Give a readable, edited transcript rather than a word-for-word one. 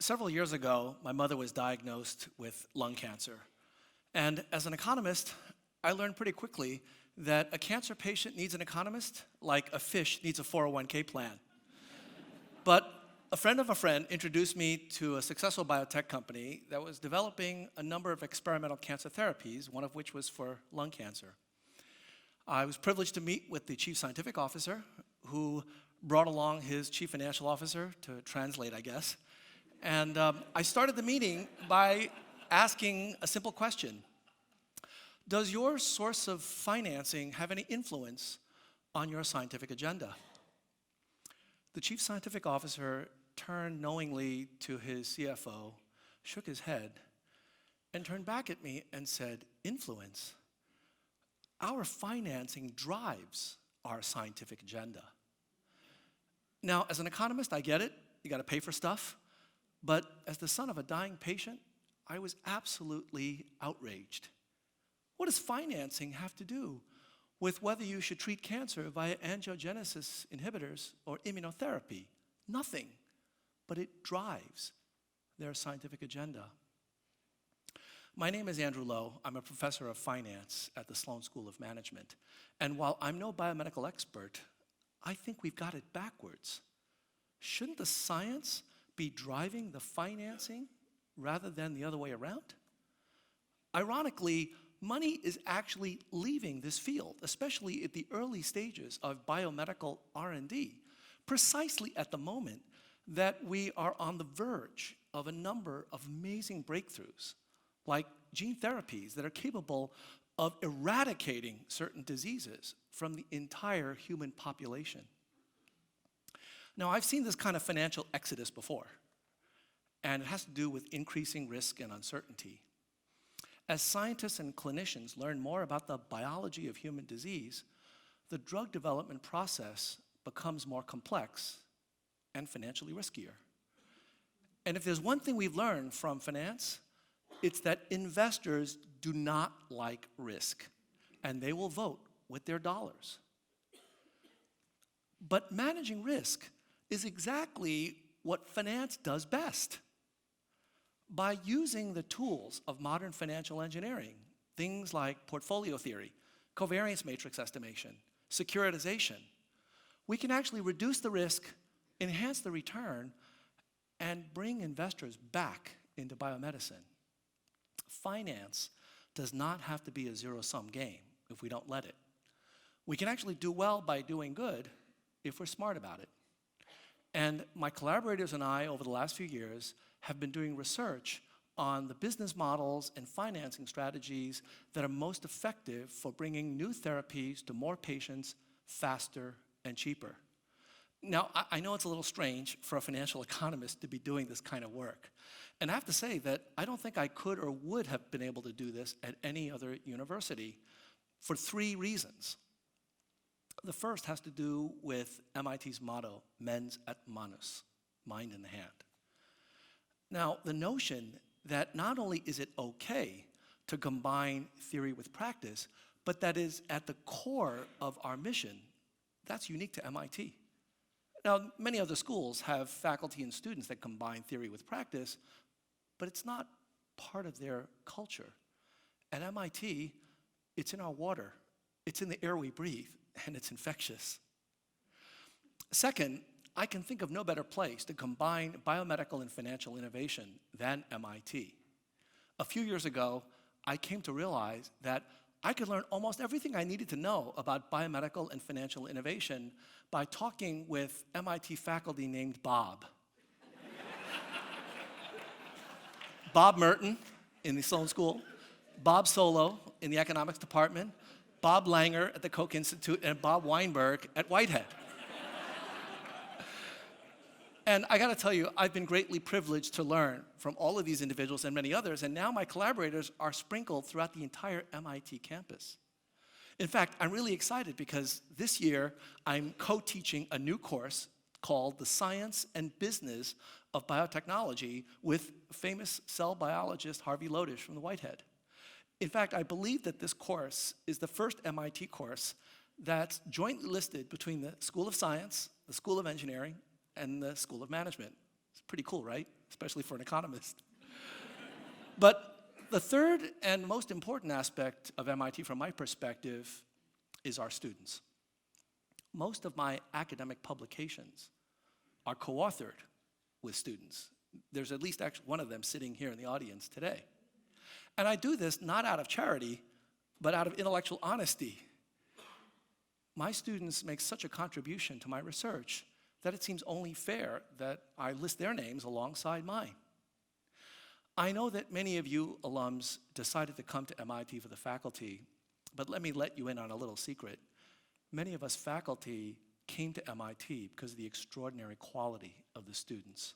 Several years ago, my mother was diagnosed with lung cancer. And as an economist, I learned pretty quickly that a cancer patient needs an economist like a fish needs a 401k plan. But a friend of a friend introduced me to a successful biotech company that was developing a number of experimental cancer therapies, one of which was for lung cancer. I was privileged to meet with the chief scientific officer, who brought along his chief financial officer to translate, I guess. And I started the meeting by asking a simple question. Does your source of financing have any influence on your scientific agenda? The chief scientific officer turned knowingly to his CFO, shook his head, and turned back at me and said, influence? Our financing drives our scientific agenda. Now, as an economist, I get it. You got to pay for stuff. But as the son of a dying patient, I was absolutely outraged. What does financing have to do with whether you should treat cancer via angiogenesis inhibitors or immunotherapy? Nothing. But it drives their scientific agenda. My name is Andrew Lo. I'm a professor of finance at the Sloan School of Management. And while I'm no biomedical expert, I think we've got it backwards. Shouldn't the science be driving the financing rather than the other way around? Ironically, money is actually leaving this field, especially at the early stages of biomedical R&D, precisely at the moment that we are on the verge of a number of amazing breakthroughs, like gene therapies that are capable of eradicating certain diseases from the entire human population. Now, I've seen this kind of financial exodus before, and it has to do with increasing risk and uncertainty. As scientists and clinicians learn more about the biology of human disease, the drug development process becomes more complex and financially riskier. And if there's one thing we've learned from finance, it's that investors do not like risk, and they will vote with their dollars. But managing risk is exactly what finance does best. By using the tools of modern financial engineering, things like portfolio theory, covariance matrix estimation, securitization, we can actually reduce the risk, enhance the return, and bring investors back into biomedicine. Finance does not have to be a zero-sum game if we don't let it. We can actually do well by doing good if we're smart about it. And my collaborators and I, over the last few years, have been doing research on the business models and financing strategies that are most effective for bringing new therapies to more patients faster and cheaper. Now, I know it's a little strange for a financial economist to be doing this kind of work. And I have to say that I don't think I could or would have been able to do this at any other university for three reasons. The first has to do with MIT's motto, mens et manus, mind in the hand. Now, the notion that not only is it okay to combine theory with practice, but that is at the core of our mission, that's unique to MIT. Now, many other schools have faculty and students that combine theory with practice, but it's not part of their culture. At MIT, it's in our water, it's in the air we breathe, and it's infectious. Second, I can think of no better place to combine biomedical and financial innovation than MIT. A few years ago, I came to realize that I could learn almost everything I needed to know about biomedical and financial innovation by talking with MIT faculty named Bob. Bob Merton in the Sloan School, Bob Solow in the economics department, Bob Langer at the Koch Institute, and Bob Weinberg at Whitehead. And I gotta tell you, I've been greatly privileged to learn from all of these individuals and many others, and now my collaborators are sprinkled throughout the entire MIT campus. In fact, I'm really excited because this year I'm co-teaching a new course called The Science and Business of Biotechnology with famous cell biologist Harvey Lodish from the Whitehead. In fact, I believe that this course is the first MIT course that's jointly listed between the School of Science, the School of Engineering, and the School of Management. It's pretty cool, right? especially for an economist. But the third and most important aspect of MIT from my perspective is our students. Most of my academic publications are co-authored with students. There's at least actually one of them sitting here in the audience today. And I do this not out of charity, but out of intellectual honesty. My students make such a contribution to my research that it seems only fair that I list their names alongside mine. I know that many of you alums decided to come to MIT for the faculty, but let me let you in on a little secret. Many of us faculty came to MIT because of the extraordinary quality of the students.